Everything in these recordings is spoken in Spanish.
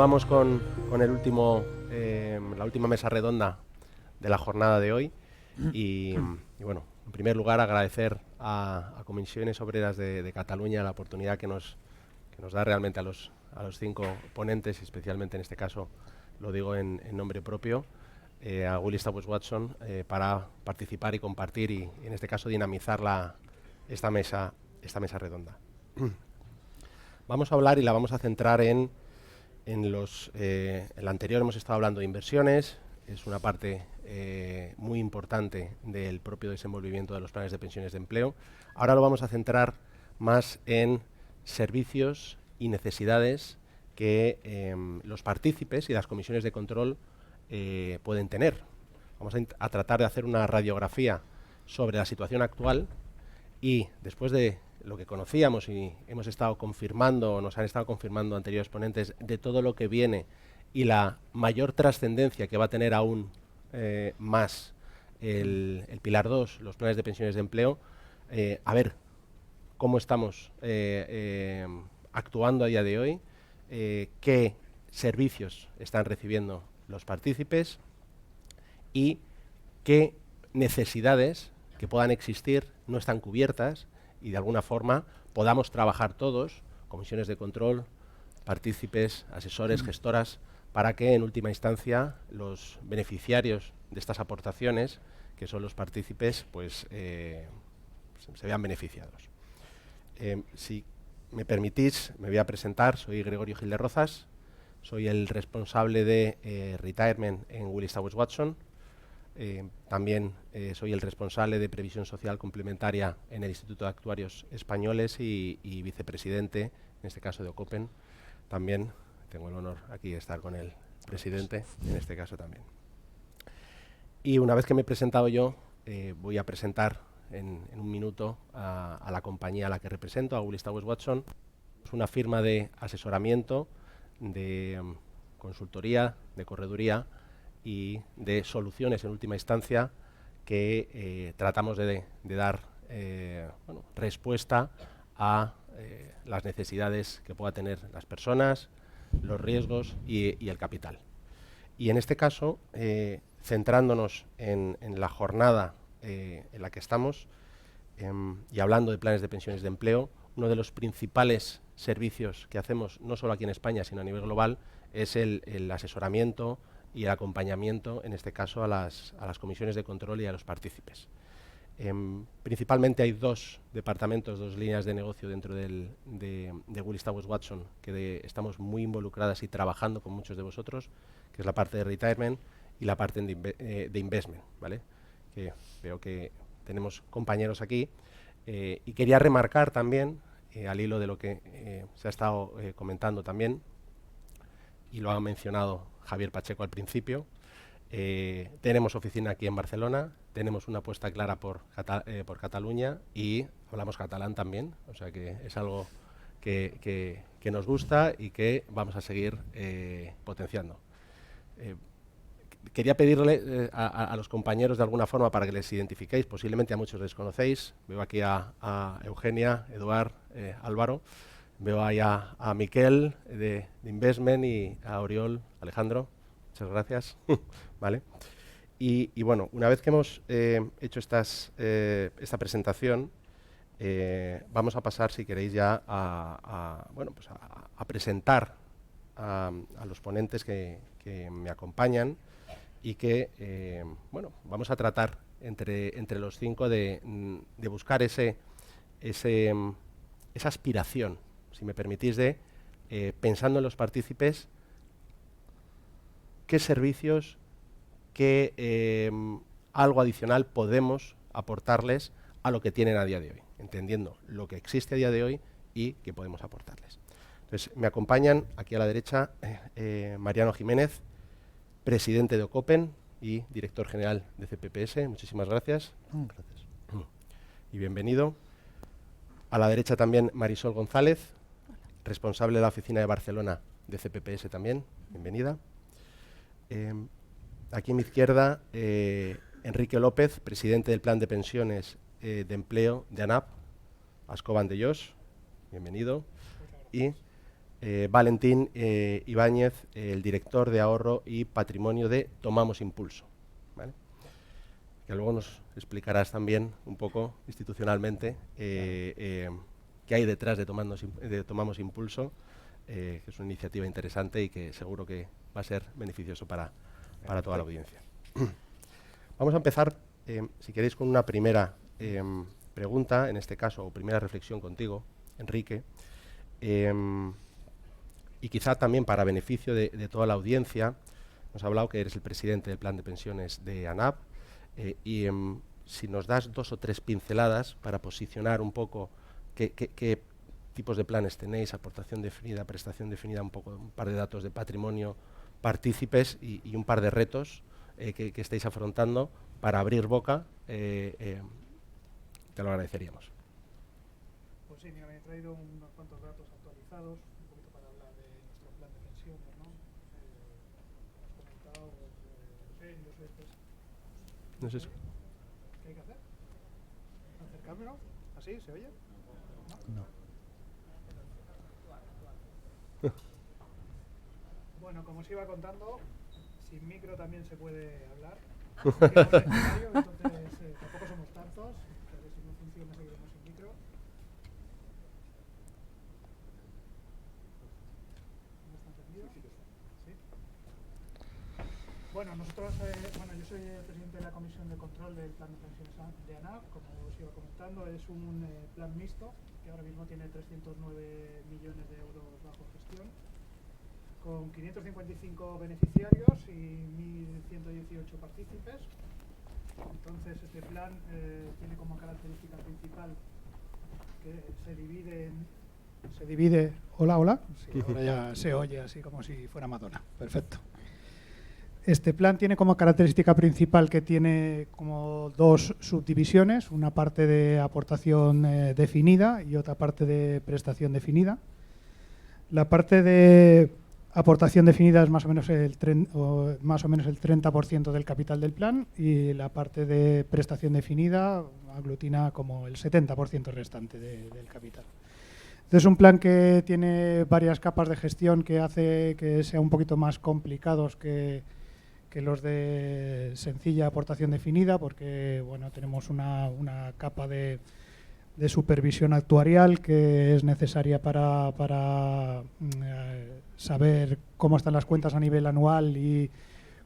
Continuamos con la última mesa redonda de la jornada de hoy y bueno, en primer lugar agradecer a Comisiones Obreras de Cataluña la oportunidad que nos da realmente a los 5 ponentes, y especialmente en este caso lo digo en nombre propio, a Willis Towers Watson, para participar y compartir y en este caso dinamizar esta mesa redonda. Vamos a hablar y la vamos a centrar en la anterior hemos estado hablando de inversiones, es una parte muy importante del propio desenvolvimiento de los planes de pensiones de empleo. Ahora lo vamos a centrar más en servicios y necesidades que los partícipes y las comisiones de control pueden tener. Vamos a tratar de hacer una radiografía sobre la situación actual y después de lo que conocíamos y hemos estado confirmando, o nos han estado confirmando anteriores ponentes, de todo lo que viene y la mayor trascendencia que va a tener aún más el Pilar 2, los planes de pensiones de empleo, a ver cómo estamos actuando a día de hoy, qué servicios están recibiendo los partícipes y qué necesidades que puedan existir no están cubiertas y de alguna forma podamos trabajar todos, comisiones de control, partícipes, asesores, gestoras, para que en última instancia los beneficiarios de estas aportaciones, que son los partícipes, pues se vean beneficiados. Si me permitís, me voy a presentar. Soy Gregorio Gil de Rozas, soy el responsable de Retirement en Willis Towers Watson. También soy el responsable de Previsión Social Complementaria en el Instituto de Actuarios Españoles y vicepresidente, en este caso de Ocopen. También tengo el honor aquí de estar con el presidente, en este caso también. Y una vez que me he presentado yo, voy a presentar en un minuto a la compañía a la que represento, a Willis Towers Watson. Es una firma de asesoramiento, de consultoría, de correduría y de soluciones en última instancia que tratamos de dar respuesta a las necesidades que pueda tener las personas, los riesgos y el capital. Y en este caso, centrándonos en la jornada en la que estamos y hablando de planes de pensiones de empleo, uno de los principales servicios que hacemos, no solo aquí en España, sino a nivel global, es el asesoramiento y el acompañamiento, en este caso, a las comisiones de control y a los partícipes. Principalmente hay dos departamentos, dos líneas de negocio dentro de Willis Towers Watson que estamos muy involucradas y trabajando con muchos de vosotros, que es la parte de retirement y la parte de investment, ¿vale? Que veo que tenemos compañeros aquí. Y quería remarcar también, al hilo de lo que se ha estado comentando también, y lo ha mencionado Javier Pacheco al principio, tenemos oficina aquí en Barcelona, tenemos una apuesta clara por Cataluña y hablamos catalán también, o sea que es algo que nos gusta y que vamos a seguir potenciando. Quería pedirle a los compañeros de alguna forma para que les identifiquéis, posiblemente a muchos les conocéis. Veo aquí a Eugenia, Eduard, Álvaro. Veo ahí a Miquel de Investment y a Oriol, Alejandro. Muchas gracias. ¿Vale? Y bueno, una vez que hemos hecho esta presentación, vamos a pasar, si queréis, ya a presentar a los ponentes que me acompañan y que vamos a tratar entre los 5 de buscar esa aspiración, si me permitís, pensando en los partícipes, qué servicios, qué algo adicional podemos aportarles a lo que tienen a día de hoy, entendiendo lo que existe a día de hoy y qué podemos aportarles. Entonces, me acompañan aquí a la derecha Mariano Jiménez, presidente de Ocopen y director general de CPPS. Muchísimas gracias. Gracias. Y bienvenido. A la derecha también Marisol González, responsable de la oficina de Barcelona de CPPS también. Bienvenida. Aquí a mi izquierda, Enrique López, presidente del Plan de Pensiones de Empleo de ANAP, Ascoban de Jos. Bienvenido. Y Valentín Ibáñez, el director de ahorro y patrimonio de Tomamos Impulso, ¿vale? Que luego nos explicarás también un poco institucionalmente qué hay detrás de Tomamos Impulso, que es una iniciativa interesante y que seguro que va a ser beneficioso para toda la audiencia. Vamos a empezar, si queréis, con una primera pregunta, en este caso, o primera reflexión contigo, Enrique, y quizá también para beneficio de toda la audiencia. Nos ha hablado que eres el presidente del plan de pensiones de ANAP, y si nos das 2 o 3 pinceladas para posicionar un poco qué tipos de planes tenéis, aportación definida, prestación definida, un par de datos de patrimonio, partícipes y un par de retos que estáis afrontando para abrir boca, te lo agradeceríamos. Pues sí, mira, me he traído unos cuantos datos actualizados, un poquito para hablar de nuestro plan de pensiones, ¿no? Has comentado, yo soy No sé si... ¿Qué hay que hacer? ¿Acercármelo? ¿Así? ¿Se oye? No. Bueno, como os iba contando, sin micro también se puede hablar. Entonces, tampoco somos tantos. A ver si no funciona, seguiremos sin micro. ¿No está encendido? Sí. Bueno, nosotros, yo soy el presidente de la Comisión de Control del Plan de Pensiones de ANAP. Como os iba comentando, es un plan mixto que ahora mismo tiene 309 millones de euros bajo gestión, con 555 beneficiarios y 1.118 partícipes. Entonces, este plan tiene como característica principal que se divide... Hola. Sí, ahora ya se oye así como si fuera Madonna. Perfecto. Este plan tiene como característica principal que tiene como 2 subdivisiones, una parte de aportación definida y otra parte de prestación definida. La parte de aportación definida es más o menos el 30% del capital del plan, y la parte de prestación definida aglutina como el 70% restante del capital. Entonces, es un plan que tiene varias capas de gestión que hace que sea un poquito más complicados que los de sencilla aportación definida, porque bueno, tenemos una capa de supervisión actuarial que es necesaria para saber cómo están las cuentas a nivel anual y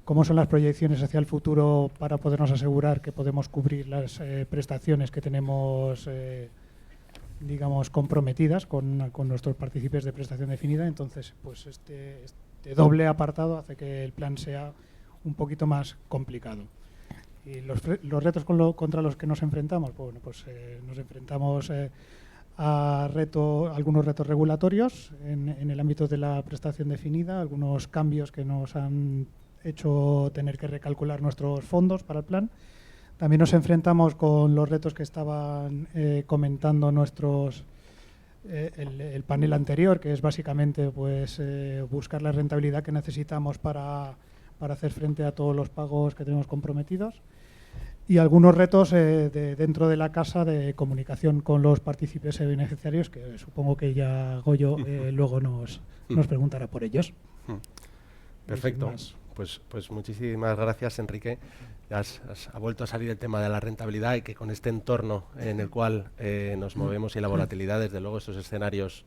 cómo son las proyecciones hacia el futuro, para podernos asegurar que podemos cubrir las prestaciones que tenemos digamos comprometidas con nuestros partícipes de prestación definida. Entonces, pues este doble apartado hace que el plan sea un poquito más complicado. Y los retos contra los que nos enfrentamos, bueno, pues nos enfrentamos a algunos retos regulatorios en el ámbito de la prestación definida, algunos cambios que nos han hecho tener que recalcular nuestros fondos para el plan. También nos enfrentamos con los retos que estaban comentando el panel anterior, que es básicamente pues buscar la rentabilidad que necesitamos para hacer frente a todos los pagos que tenemos comprometidos, y algunos retos dentro de la casa de comunicación con los partícipes y beneficiarios, que supongo que ya Goyo luego nos preguntará por ellos. Perfecto. Pues muchísimas gracias, Enrique. Ha vuelto a salir el tema de la rentabilidad, y que con este entorno en el cual nos movemos y la volatilidad, desde luego estos escenarios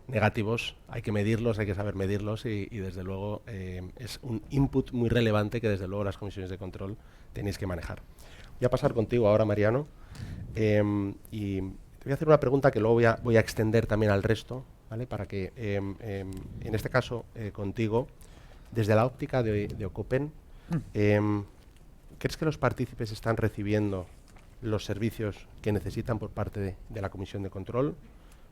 negativos hay que medirlos, hay que saber medirlos, y desde luego es un input muy relevante que desde luego las comisiones de control tenéis que manejar. Voy a pasar contigo ahora, Mariano, y te voy a hacer una pregunta que luego voy a extender también al resto, ¿vale? Para que, en este caso, contigo, desde la óptica de Ocopen, ¿crees que los partícipes están recibiendo los servicios que necesitan por parte de la Comisión de Control?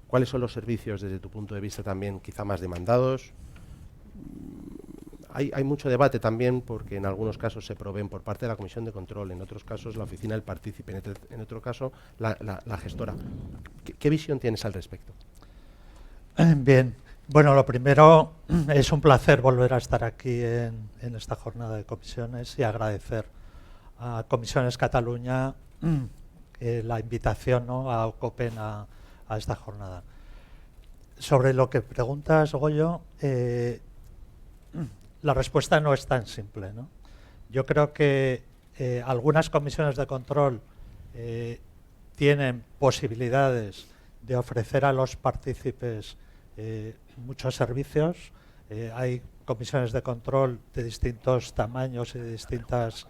¿Cuáles son los servicios, desde tu punto de vista, también quizá más demandados? Hay mucho debate también, porque en algunos casos se proveen por parte de la Comisión de Control, en otros casos la oficina del partícipe, en otro caso la gestora. ¿Qué visión tienes al respecto? Bien, bueno, lo primero, es un placer volver a estar aquí en esta jornada de comisiones, y agradecer a Comisiones Cataluña la invitación, ¿no?, a Ocopen a esta jornada. sobre lo que preguntas, Goyo, la respuesta no es tan simple, ¿no? Yo creo que algunas comisiones de control tienen posibilidades de ofrecer a los partícipes muchos servicios. Hay comisiones de control de distintos tamaños y de distintas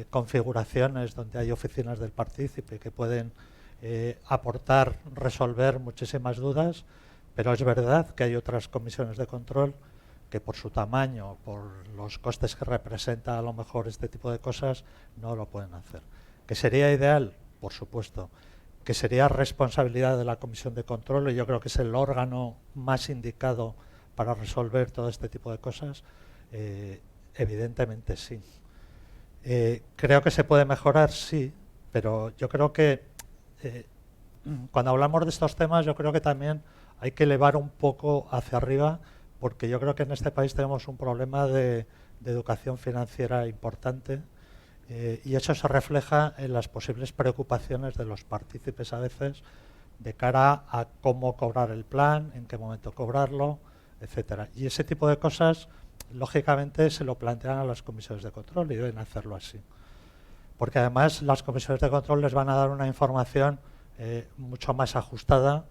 configuraciones donde hay oficinas del partícipe que pueden aportar, resolver muchísimas dudas, pero es verdad que hay otras comisiones de control que por su tamaño, por los costes que representa a lo mejor este tipo de cosas, no lo pueden hacer. ¿Que sería ideal? Por supuesto. ¿Que sería responsabilidad de la comisión de control? Y yo creo que es el órgano más indicado para resolver todo este tipo de cosas. Evidentemente sí. ¿Creo que se puede mejorar? Sí, pero yo creo que cuando hablamos de estos temas, yo creo que también hay que elevar un poco hacia arriba, porque yo creo que en este país tenemos un problema de educación financiera importante, y eso se refleja en las posibles preocupaciones de los partícipes a veces de cara a cómo cobrar el plan, en qué momento cobrarlo, etcétera. Y ese tipo de cosas, lógicamente, se lo plantean a las comisiones de control y deben hacerlo así. Porque además las comisiones de control les van a dar una información mucho más ajustada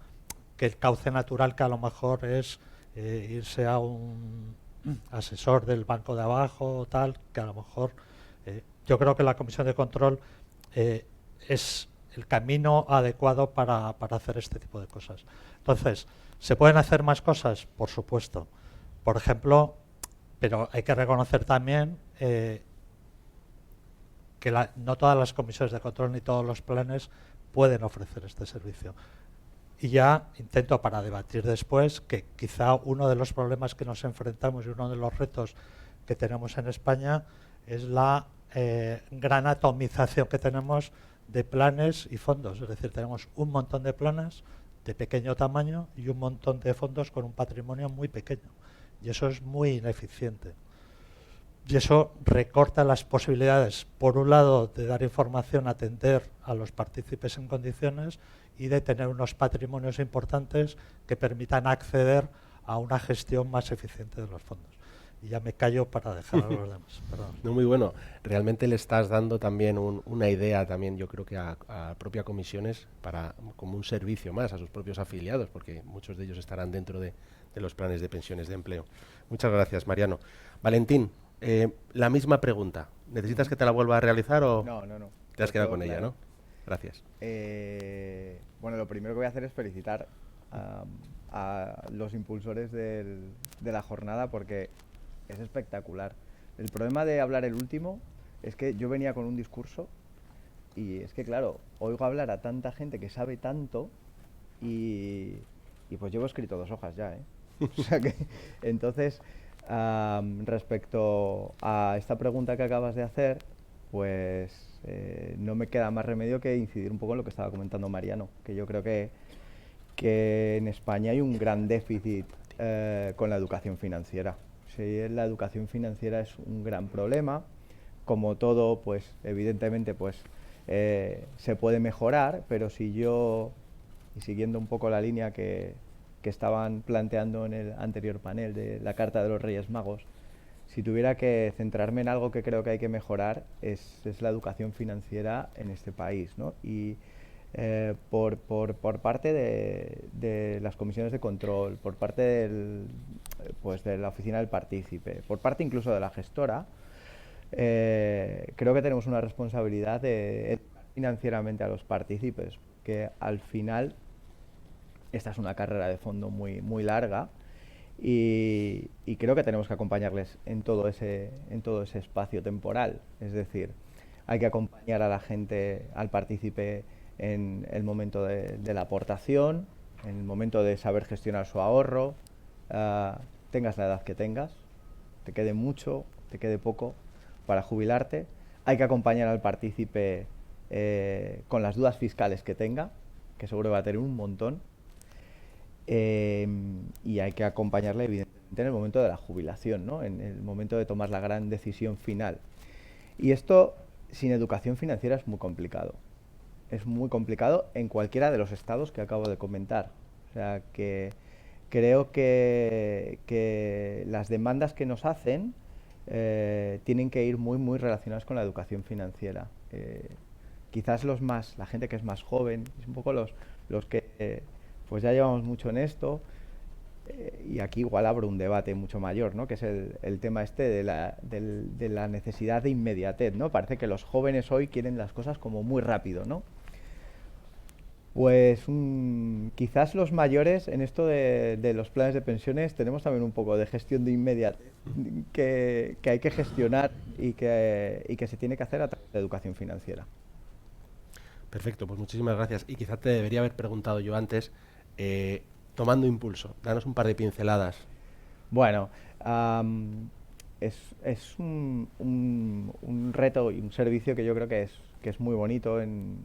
que el cauce natural, que a lo mejor es irse a un asesor del banco de abajo o tal, que a lo mejor yo creo que la comisión de control es el camino adecuado para hacer este tipo de cosas. Entonces, ¿se pueden hacer más cosas? Por supuesto. Por ejemplo, pero hay que reconocer también que no todas las comisiones de control ni todos los planes pueden ofrecer este servicio. Y ya intento, para debatir después, que quizá uno de los problemas que nos enfrentamos y uno de los retos que tenemos en España es la gran atomización que tenemos de planes y fondos. Es decir, tenemos un montón de planes de pequeño tamaño y un montón de fondos con un patrimonio muy pequeño. Y eso es muy ineficiente. Y eso recorta las posibilidades, por un lado, de dar información, atender a los partícipes en condiciones, y de tener unos patrimonios importantes que permitan acceder a una gestión más eficiente de los fondos. Y ya me callo para dejar a los demás. Perdón. No, muy bueno. Realmente le estás dando también una idea, también yo creo que a propia comisiones, como un servicio más a sus propios afiliados, porque muchos de ellos estarán dentro de los planes de pensiones de empleo. Muchas gracias, Mariano. Valentín, la misma pregunta. ¿Necesitas que te la vuelva a realizar o No. te has quedado con ella, no? Gracias. Bueno, lo primero que voy a hacer es felicitar a los impulsores de la jornada, porque es espectacular. El problema de hablar el último es que yo venía con un discurso y es que, claro, oigo hablar a tanta gente que sabe tanto y pues llevo escrito 2 hojas ya, ¿eh? O sea que, entonces, respecto a esta pregunta que acabas de hacer, pues no me queda más remedio que incidir un poco en lo que estaba comentando Mariano, que yo creo que en España hay un gran déficit con la educación financiera. Sí, la educación financiera es un gran problema. Como todo, pues evidentemente pues se puede mejorar, pero si yo, y siguiendo un poco la línea que estaban planteando en el anterior panel de la Carta de los Reyes Magos, si tuviera que centrarme en algo que creo que hay que mejorar es la educación financiera en este país, ¿no? Y por parte de las comisiones de control, por parte pues de la oficina del partícipe, por parte incluso de la gestora, creo que tenemos una responsabilidad de educar financieramente a los partícipes, que al final esta es una carrera de fondo muy, muy larga. Y creo que tenemos que acompañarles en todo ese espacio temporal. Es decir, hay que acompañar a la gente, al partícipe, en el momento de la aportación, en el momento de saber gestionar su ahorro, tengas la edad que tengas, te quede mucho, te quede poco para jubilarte. Hay que acompañar al partícipe con las dudas fiscales que tenga, que seguro va a tener un montón. Y hay que acompañarle evidentemente en el momento de la jubilación, ¿no? En el momento de tomar la gran decisión final. Y esto sin educación financiera es muy complicado. Es muy complicado en cualquiera de los estados que acabo de comentar. O sea, que creo que las demandas que nos hacen tienen que ir muy, muy relacionadas con la educación financiera. Quizás la gente que es más joven, es un poco los que pues ya llevamos mucho en esto, y aquí igual abro un debate mucho mayor, ¿no? Que es el tema este de la necesidad de inmediatez, ¿no? Parece que los jóvenes hoy quieren las cosas como muy rápido, ¿no? Pues quizás los mayores en esto de los planes de pensiones tenemos también un poco de gestión de inmediatez que hay que gestionar y que se tiene que hacer a través de educación financiera. Perfecto, pues muchísimas gracias. Y quizá te debería haber preguntado yo antes, tomando impulso, danos un par de pinceladas. Bueno, es un reto y un servicio que yo creo que es muy bonito en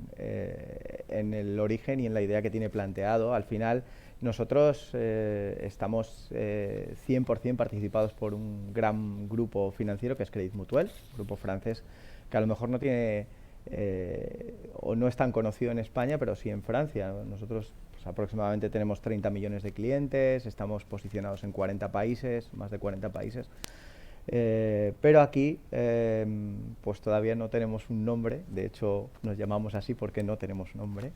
el origen y en la idea que tiene planteado. Al final, nosotros estamos 100% participados por un gran grupo financiero que es Crédit Mutuel, grupo francés, que a lo mejor no tiene o no es tan conocido en España, pero sí en Francia. Nosotros pues, aproximadamente tenemos 30 millones de clientes, estamos posicionados en 40 países, más de 40 países. Pero aquí pues todavía no tenemos un nombre, de hecho nos llamamos así porque no tenemos nombre.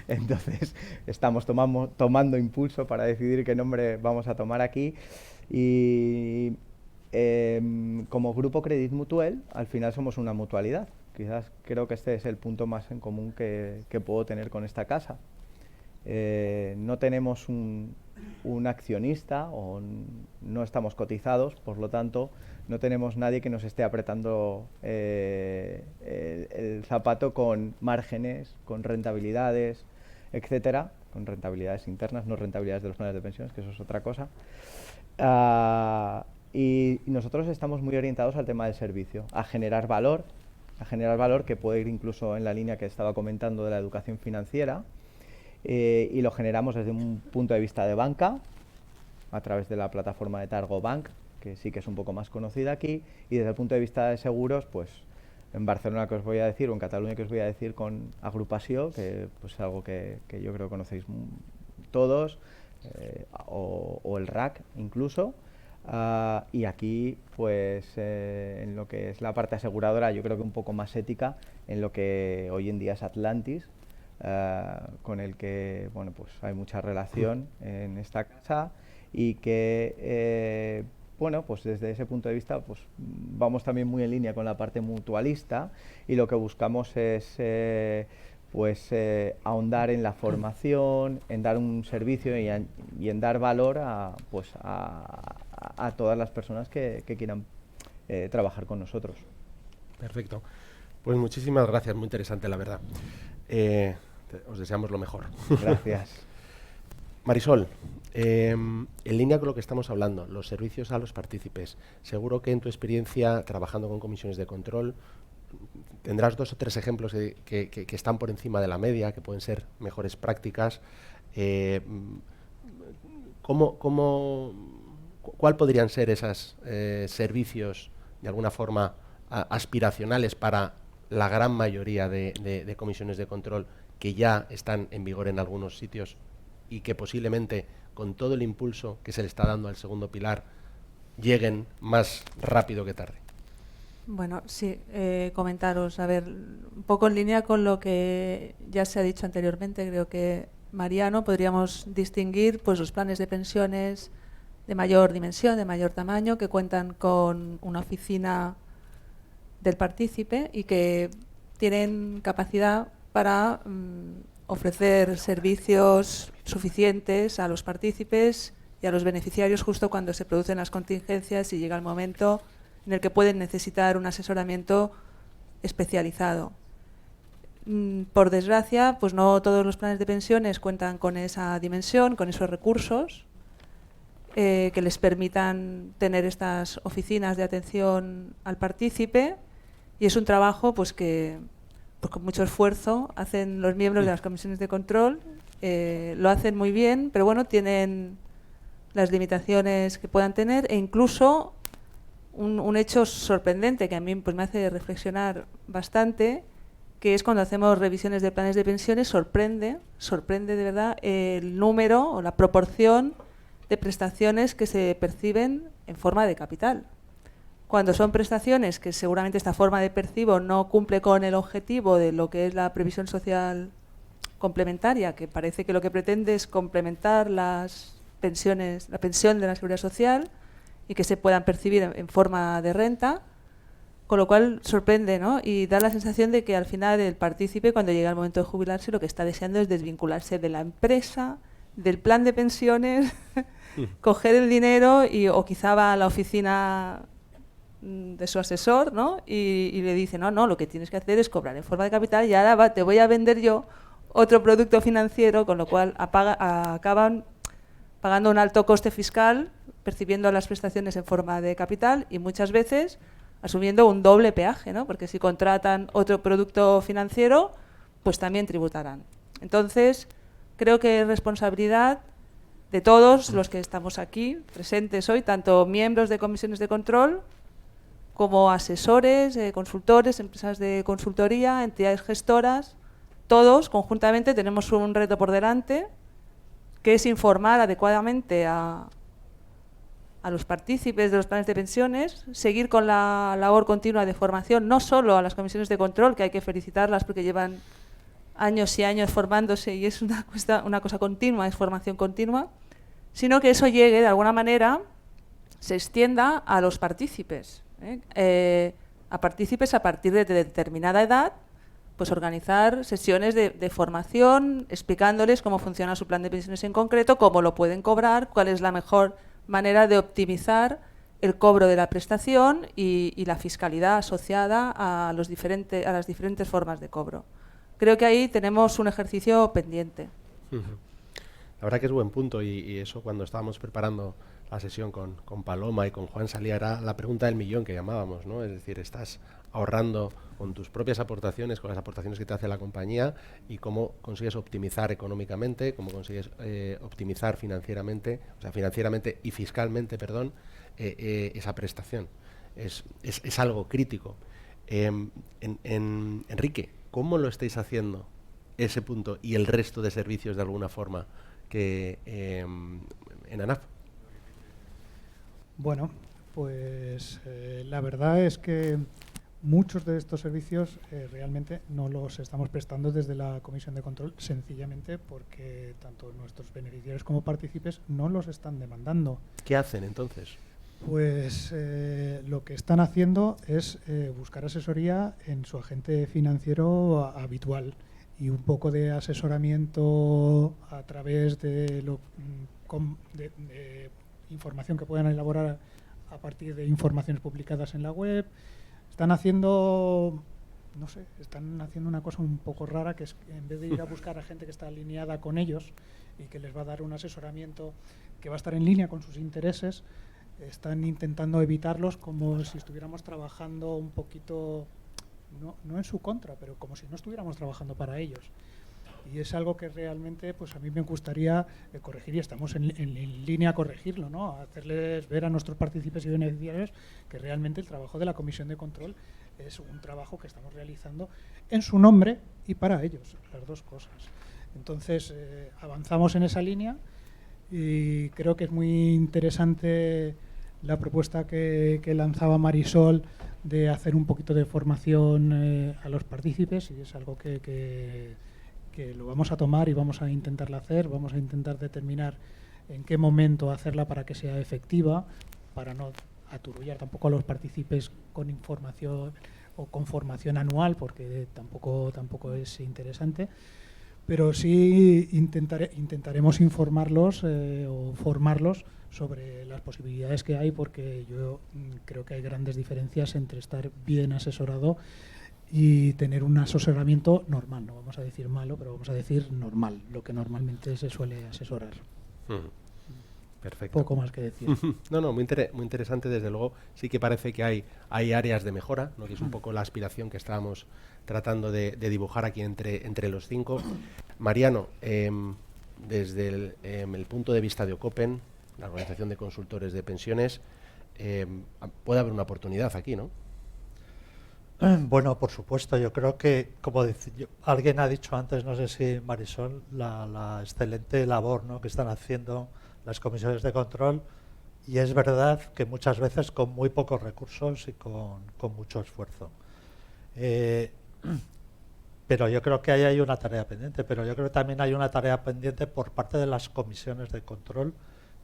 Entonces estamos tomando impulso para decidir qué nombre vamos a tomar aquí, y como grupo Crédit Mutuel al final somos una mutualidad. Quizás creo que este es el punto más en común que puedo tener con esta casa. No tenemos un accionista o no estamos cotizados, por lo tanto no tenemos nadie que nos esté apretando el zapato con márgenes, con rentabilidades, etcétera, con rentabilidades internas, no rentabilidades de los planes de pensiones, que eso es otra cosa. Y nosotros estamos muy orientados al tema del servicio, a generar valor que puede ir incluso en la línea que estaba comentando de la educación financiera. Y lo generamos desde un punto de vista de banca, a través de la plataforma de Targobank, que sí que es un poco más conocida aquí, y desde el punto de vista de seguros, pues en Barcelona, que os voy a decir, o en Cataluña, que os voy a decir, con Agrupació, que pues, es algo que yo creo que conocéis todos, o el RAC incluso. Y aquí, pues en lo que es la parte aseguradora, yo creo que un poco más ética, en lo que hoy en día es Atlantis, con el que bueno, pues hay mucha relación en esta casa, y que bueno, pues desde ese punto de vista pues vamos también muy en línea con la parte mutualista, y lo que buscamos es pues ahondar en la formación, en dar un servicio y en dar valor a todas las personas que quieran trabajar con nosotros. Perfecto. Pues muchísimas gracias, muy interesante la verdad. Os deseamos lo mejor. Gracias. Marisol, en línea con lo que estamos hablando, los servicios a los partícipes, seguro que en tu experiencia trabajando con comisiones de control tendrás 2 o 3 ejemplos que están por encima de la media, que pueden ser mejores prácticas. ¿Cuál podrían ser esos servicios de alguna forma aspiracionales para la gran mayoría de comisiones de control que ya están en vigor en algunos sitios y que posiblemente con todo el impulso que se le está dando al segundo pilar lleguen más rápido que tarde? Bueno, sí, comentaros, a ver, un poco en línea con lo que ya se ha dicho anteriormente, creo que Mariano, podríamos distinguir pues los planes de pensiones de mayor dimensión, de mayor tamaño, que cuentan con una oficina del partícipe y que tienen capacidad para ofrecer servicios suficientes a los partícipes y a los beneficiarios justo cuando se producen las contingencias y llega el momento en el que pueden necesitar un asesoramiento especializado. Por desgracia, pues no todos los planes de pensiones cuentan con esa dimensión, con esos recursos que les permitan tener estas oficinas de atención al partícipe, y es un trabajo pues que pues con mucho esfuerzo hacen los miembros de las comisiones de control, lo hacen muy bien, pero bueno, tienen las limitaciones que puedan tener, e incluso un hecho sorprendente que a mí pues me hace reflexionar bastante, que es cuando hacemos revisiones de planes de pensiones, sorprende de verdad el número o la proporción de prestaciones que se perciben en forma de capital. Cuando son prestaciones que seguramente esta forma de percibo no cumple con el objetivo de lo que es la previsión social complementaria, que parece que lo que pretende es complementar las pensiones, la pensión de la Seguridad Social y que se puedan percibir en forma de renta, con lo cual sorprende, ¿no? Y da la sensación de que al final el partícipe, cuando llega el momento de jubilarse, lo que está deseando es desvincularse de la empresa, del plan de pensiones, coger el dinero o quizá va a la oficina de su asesor, ¿no? Y le dice, no, lo que tienes que hacer es cobrar en forma de capital y ahora te voy a vender yo otro producto financiero, con lo cual acaban pagando un alto coste fiscal, percibiendo las prestaciones en forma de capital y muchas veces asumiendo un doble peaje, ¿no? Porque si contratan otro producto financiero, pues también tributarán. Entonces, creo que es responsabilidad de todos los que estamos aquí presentes hoy, tanto miembros de comisiones de control como asesores, consultores, empresas de consultoría, entidades gestoras. Todos conjuntamente tenemos un reto por delante, que es informar adecuadamente a los partícipes de los planes de pensiones, seguir con la labor continua de formación, no solo a las comisiones de control, que hay que felicitarlas porque llevan años y años formándose y es una cosa continua, es formación continua, sino que eso llegue de alguna manera, se extienda a los partícipes. A partícipes a partir de determinada edad, pues organizar sesiones de formación, explicándoles cómo funciona su plan de pensiones en concreto, cómo lo pueden cobrar, cuál es la mejor manera de optimizar el cobro de la prestación y la fiscalidad asociada a las diferentes formas de cobro. Creo que ahí tenemos un ejercicio pendiente. La verdad que es buen punto y eso cuando estábamos preparando la sesión con Paloma y con Juan salía era la pregunta del millón que llamábamos, ¿no? Es decir, estás ahorrando con tus propias aportaciones, con las aportaciones que te hace la compañía y cómo consigues optimizar económicamente, cómo consigues optimizar financieramente, o sea, financieramente y fiscalmente, perdón, esa prestación. Es algo crítico. Enrique, ¿cómo lo estáis haciendo ese punto y el resto de servicios de alguna forma que en ANAF? Bueno, pues la verdad es que muchos de estos servicios realmente no los estamos prestando desde la Comisión de Control, sencillamente porque tanto nuestros beneficiarios como partícipes no los están demandando. ¿Qué hacen entonces? Pues lo que están haciendo es buscar asesoría en su agente financiero habitual y un poco de asesoramiento a través de información que puedan elaborar a partir de informaciones publicadas en la web. Están haciendo, no sé, una cosa un poco rara, que es que en vez de ir a buscar a gente que está alineada con ellos y que les va a dar un asesoramiento que va a estar en línea con sus intereses, están intentando evitarlos como si estuviéramos trabajando un poquito, no en su contra, pero como si no estuviéramos trabajando para ellos. Y es algo que realmente pues a mí me gustaría corregir y estamos en línea a corregirlo, ¿no? A hacerles ver a nuestros partícipes y beneficiarios que realmente el trabajo de la Comisión de Control es un trabajo que estamos realizando en su nombre y para ellos, las dos cosas. Entonces avanzamos en esa línea y creo que es muy interesante la propuesta que lanzaba Marisol de hacer un poquito de formación a los partícipes y es algo que lo vamos a tomar y vamos a intentarla hacer, vamos a intentar determinar en qué momento hacerla para que sea efectiva, para no aturullar tampoco a los partícipes con información o con formación anual, porque tampoco es interesante, pero sí intentaremos informarlos o formarlos sobre las posibilidades que hay, porque yo creo que hay grandes diferencias entre estar bien asesorado y tener un asesoramiento normal, no vamos a decir malo, pero vamos a decir normal, lo que normalmente se suele asesorar. Perfecto. Poco más que decir. No, muy interesante, desde luego. Sí que parece que hay áreas de mejora, ¿no? Que es un poco la aspiración que estábamos tratando de dibujar aquí entre los cinco. Mariano, desde el punto de vista de Ocopen, la Organización de Consultores de Pensiones, puede haber una oportunidad aquí, ¿no? Bueno, por supuesto, yo creo que, como alguien ha dicho antes, no sé si Marisol, la excelente labor, ¿no?, que están haciendo las comisiones de control, y es verdad que muchas veces con muy pocos recursos y con mucho esfuerzo. Pero yo creo que ahí hay una tarea pendiente, pero yo creo que también hay una tarea pendiente por parte de las comisiones de control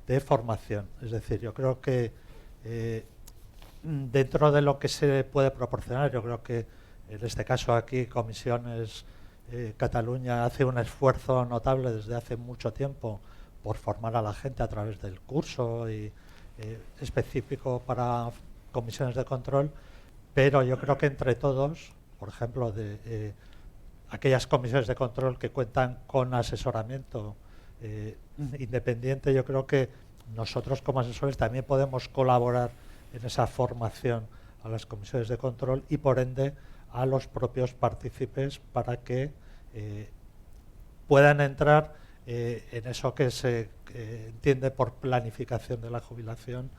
de formación. Es decir, yo creo que dentro de lo que se puede proporcionar, yo creo que en este caso aquí Comisiones Cataluña hace un esfuerzo notable desde hace mucho tiempo por formar a la gente a través del curso y específico para comisiones de control, pero yo creo que entre todos, por ejemplo, aquellas comisiones de control que cuentan con asesoramiento independiente, yo creo que nosotros como asesores también podemos colaborar en esa formación a las comisiones de control y por ende a los propios partícipes para que puedan entrar en eso que se entiende por planificación de la jubilación,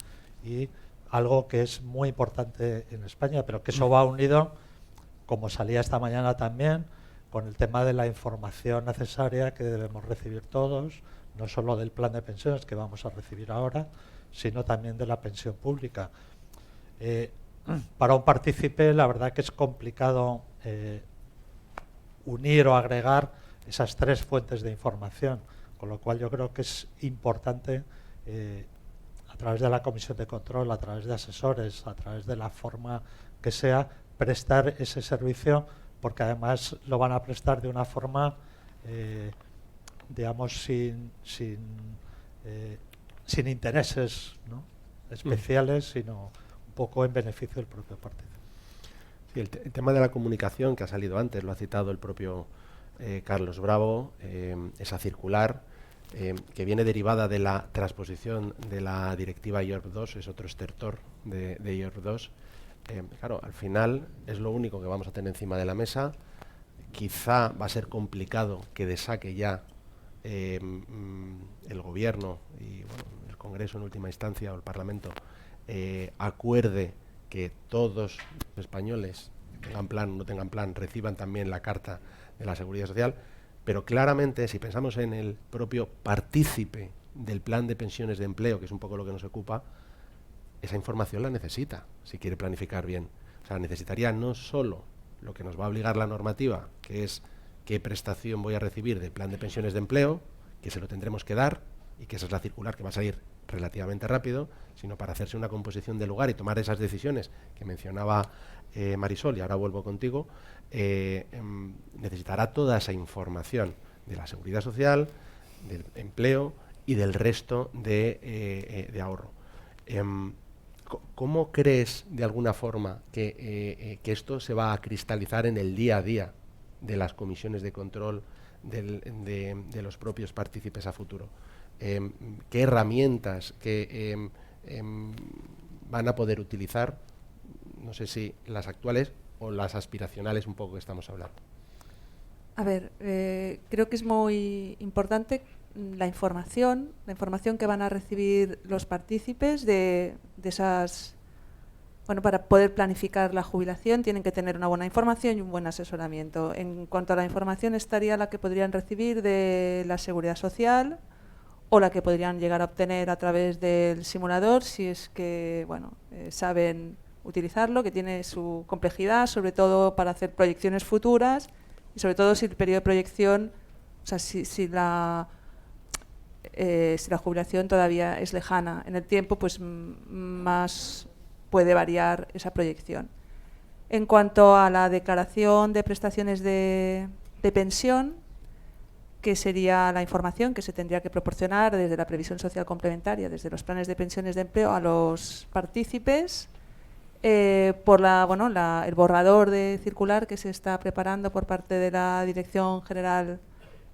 y algo que es muy importante en España, pero que eso va unido, como salía esta mañana también, con el tema de la información necesaria que debemos recibir todos, no solo del plan de pensiones que vamos a recibir ahora, sino también de la pensión pública. Para un partícipe la verdad que es complicado unir o agregar esas tres fuentes de información, con lo cual yo creo que es importante a través de la comisión de control, a través de asesores, a través de la forma que sea, prestar ese servicio, porque además lo van a prestar de una forma digamos sin intereses, ¿no?, especiales, sino un poco en beneficio del propio partido. Sí, el tema de la comunicación que ha salido antes, lo ha citado el propio Carlos Bravo, esa circular que viene derivada de la transposición de la directiva IORP 2, es otro estertor de IORP 2. Claro, al final es lo único que vamos a tener encima de la mesa. Quizá va a ser complicado que desaque ya el gobierno y bueno, el Congreso en última instancia o el Parlamento acuerde que todos los españoles, tengan plan o no tengan plan, reciban también la carta de la Seguridad Social, pero claramente si pensamos en el propio partícipe del plan de pensiones de empleo, que es un poco lo que nos ocupa, esa información la necesita si quiere planificar bien. O sea, necesitaría no solo lo que nos va a obligar la normativa, que es qué prestación voy a recibir del plan de pensiones de empleo, que se lo tendremos que dar, y que esa es la circular que va a salir relativamente rápido, sino para hacerse una composición del lugar y tomar esas decisiones que mencionaba Marisol, y ahora vuelvo contigo, necesitará toda esa información de la Seguridad Social, del empleo y del resto de ahorro. ¿Cómo crees, de alguna forma, que esto se va a cristalizar en el día a día de las comisiones de control de los propios partícipes a futuro? ¿Qué herramientas van a poder utilizar? No sé si las actuales o las aspiracionales un poco que estamos hablando. A ver, creo que es muy importante la información que van a recibir los partícipes de esas... Bueno, para poder planificar la jubilación tienen que tener una buena información y un buen asesoramiento. En cuanto a la información, estaría la que podrían recibir de la Seguridad Social o la que podrían llegar a obtener a través del simulador, si es que bueno, saben utilizarlo, que tiene su complejidad, sobre todo para hacer proyecciones futuras y sobre todo si el periodo de proyección, o sea, si la jubilación todavía es lejana en el tiempo, pues más puede variar esa proyección. En cuanto a la declaración de prestaciones de pensión, que sería la información que se tendría que proporcionar desde la previsión social complementaria, desde los planes de pensiones de empleo a los partícipes, por el borrador de circular que se está preparando por parte de la Dirección General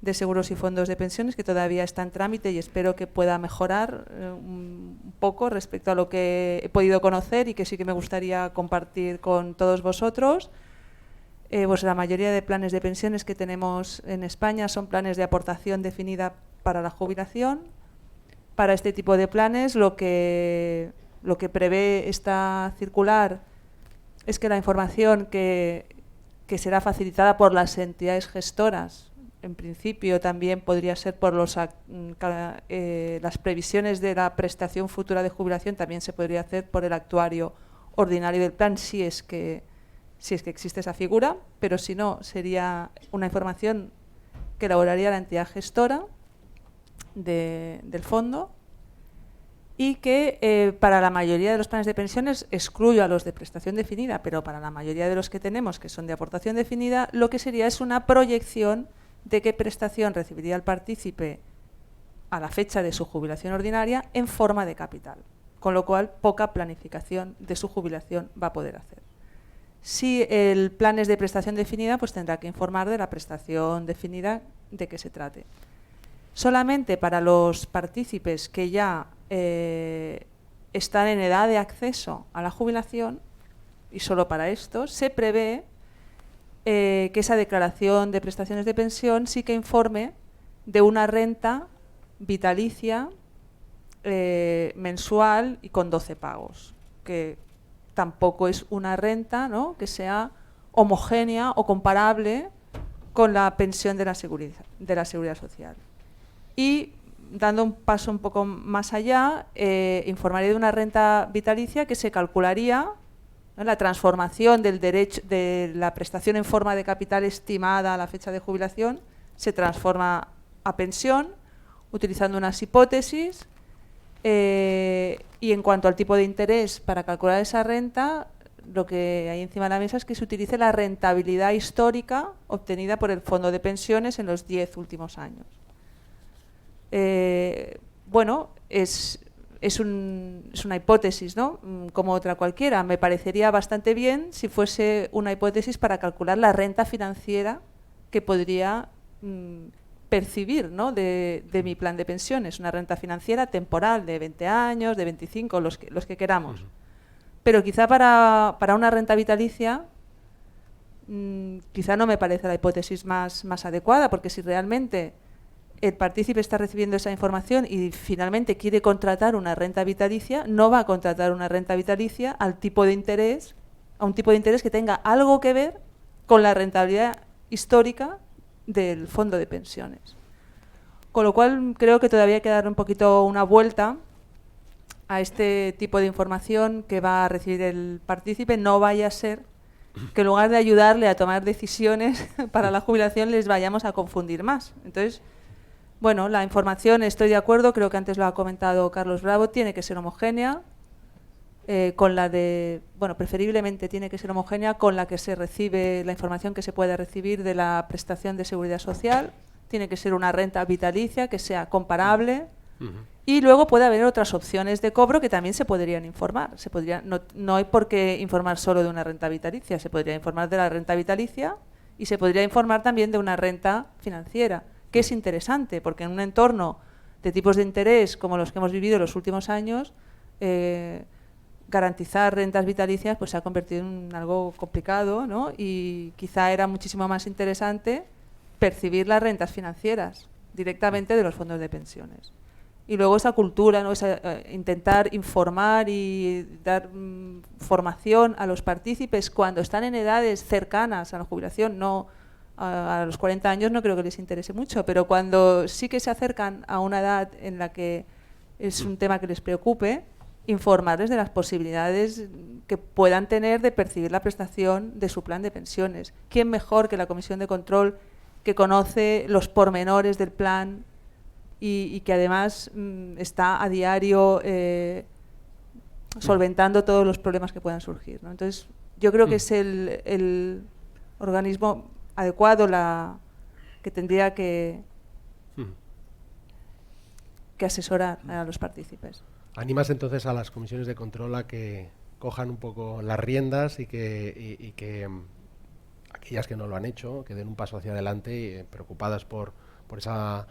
de Seguros y Fondos de Pensiones, que todavía está en trámite y espero que pueda mejorar un poco respecto a lo que he podido conocer y que sí que me gustaría compartir con todos vosotros. Pues la mayoría de planes de pensiones que tenemos en España son planes de aportación definida para la jubilación. Para este tipo de planes lo que prevé esta circular es que la información que será facilitada por las entidades gestoras en principio también podría ser por las previsiones de la prestación futura de jubilación, también se podría hacer por el actuario ordinario del plan, si es que existe esa figura, pero si no, sería una información que elaboraría la entidad gestora del fondo, y que para la mayoría de los planes de pensiones, excluyo a los de prestación definida, pero para la mayoría de los que tenemos, que son de aportación definida, lo que sería es una proyección de qué prestación recibiría el partícipe a la fecha de su jubilación ordinaria en forma de capital, con lo cual poca planificación de su jubilación va a poder hacer. Si el plan es de prestación definida, pues tendrá que informar de la prestación definida de qué se trate. Solamente para los partícipes que ya están en edad de acceso a la jubilación, y solo para esto, se prevé que esa declaración de prestaciones de pensión sí que informe de una renta vitalicia mensual y con 12 pagos, que tampoco es una renta, ¿no?, que sea homogénea o comparable con la pensión de la seguridad social. Y dando un paso un poco más allá, informaría de una renta vitalicia que se calcularía, ¿no?, la transformación del derecho de la prestación en forma de capital estimada a la fecha de jubilación, se transforma a pensión utilizando unas hipótesis, y en cuanto al tipo de interés para calcular esa renta, lo que hay encima de la mesa es que se utilice la rentabilidad histórica obtenida por el fondo de pensiones en los 10 últimos años. Bueno, es una hipótesis, ¿no?, como otra cualquiera. Me parecería bastante bien si fuese una hipótesis para calcular la renta financiera que podría percibir, ¿no?, de mi plan de pensiones. Una renta financiera temporal de 20 años, de 25, los que queramos. Pero quizá para una renta vitalicia, quizá no me parece la hipótesis más adecuada, porque si realmente el partícipe está recibiendo esa información y finalmente quiere contratar una renta vitalicia, no va a contratar una renta vitalicia a un tipo de interés que tenga algo que ver con la rentabilidad histórica del fondo de pensiones. Con lo cual creo que todavía hay que dar un poquito una vuelta a este tipo de información que va a recibir el partícipe. No vaya a ser que en lugar de ayudarle a tomar decisiones para la jubilación les vayamos a confundir más. Entonces, bueno, la información, estoy de acuerdo, creo que antes lo ha comentado Carlos Bravo, tiene que ser homogénea, preferiblemente tiene que ser homogénea con la que se recibe, la información que se puede recibir de la prestación de seguridad social, tiene que ser una renta vitalicia que sea comparable, y luego puede haber otras opciones de cobro que también se podrían informar. No hay por qué informar solo de una renta vitalicia, se podría informar de la renta vitalicia y se podría informar también de una renta financiera, que es interesante, porque en un entorno de tipos de interés como los que hemos vivido en los últimos años, garantizar rentas vitalicias pues se ha convertido en algo complicado, ¿no? Y quizá era muchísimo más interesante percibir las rentas financieras directamente de los fondos de pensiones. Y luego esa cultura, ¿no?, intentar informar y dar formación a los partícipes cuando están en edades cercanas a la jubilación, no a los 40 años no creo que les interese mucho, pero cuando sí que se acercan a una edad en la que es un tema que les preocupe, informarles de las posibilidades que puedan tener de percibir la prestación de su plan de pensiones. ¿Quién mejor que la Comisión de Control, que conoce los pormenores del plan y que además está a diario solventando todos los problemas que puedan surgir, ¿no? Entonces, yo creo que es el organismo adecuado que tendría que asesorar a los partícipes. ¿Animas entonces a las comisiones de control a que cojan un poco las riendas y que aquellas que no lo han hecho, que den un paso hacia adelante, preocupadas por esa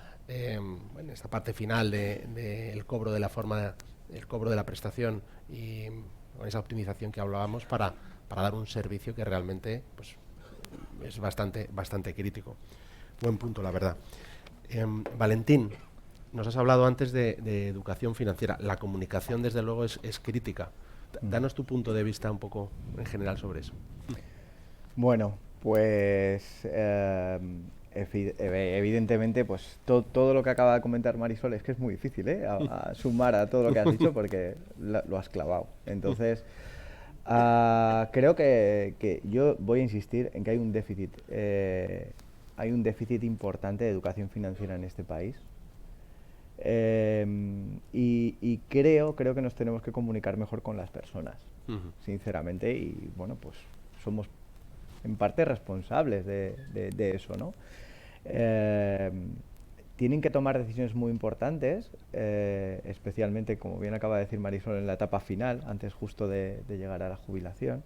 esta parte final del cobro de la forma, el cobro de la prestación, y con esa optimización que hablábamos para dar un servicio que realmente pues es bastante crítico? Buen punto, la verdad. Valentín, nos has hablado antes de educación financiera. La comunicación, desde luego, es crítica. Danos tu punto de vista un poco en general sobre eso. Bueno, pues Evidentemente, pues todo lo que acaba de comentar Marisol es que es muy difícil, a sumar a todo lo que has dicho porque lo has clavado. Entonces, creo que yo voy a insistir en que hay un déficit. Hay un déficit importante de educación financiera en este país. Y creo que nos tenemos que comunicar mejor con las personas, sinceramente, y bueno, pues somos en parte responsables de eso, ¿no? Tienen que tomar decisiones muy importantes, especialmente, como bien acaba de decir Marisol, en la etapa final, antes justo de llegar a la jubilación,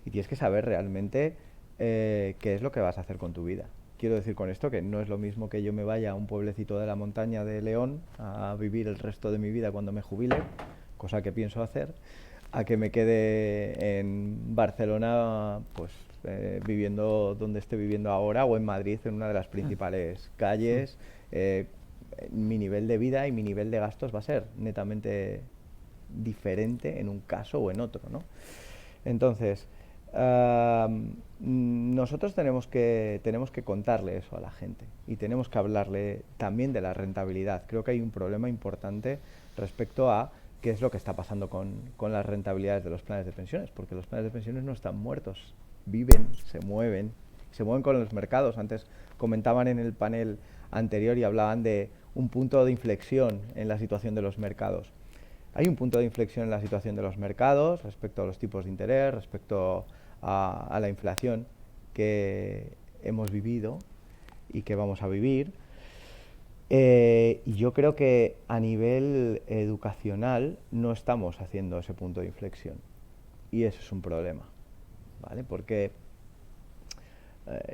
y tienes que saber realmente qué es lo que vas a hacer con tu vida. Quiero decir con esto que no es lo mismo que yo me vaya a un pueblecito de la montaña de León a vivir el resto de mi vida cuando me jubile, cosa que pienso hacer, a que me quede en Barcelona, pues viviendo donde esté viviendo ahora, o en Madrid, en una de las principales calles. Mi nivel de vida y mi nivel de gastos va a ser netamente diferente en un caso o en otro, ¿no? Entonces, nosotros tenemos que contarle eso a la gente y tenemos que hablarle también de la rentabilidad. Creo que hay un problema importante respecto a qué es lo que está pasando con las rentabilidades de los planes de pensiones, porque los planes de pensiones no están muertos, viven, se mueven con los mercados. Antes comentaban en el panel anterior y hablaban de un punto de inflexión en la situación de los mercados. Hay un punto de inflexión en la situación de los mercados respecto a los tipos de interés, respecto a la inflación que hemos vivido y que vamos a vivir. Y yo creo que a nivel educacional no estamos haciendo ese punto de inflexión. Y eso es un problema, ¿vale? Porque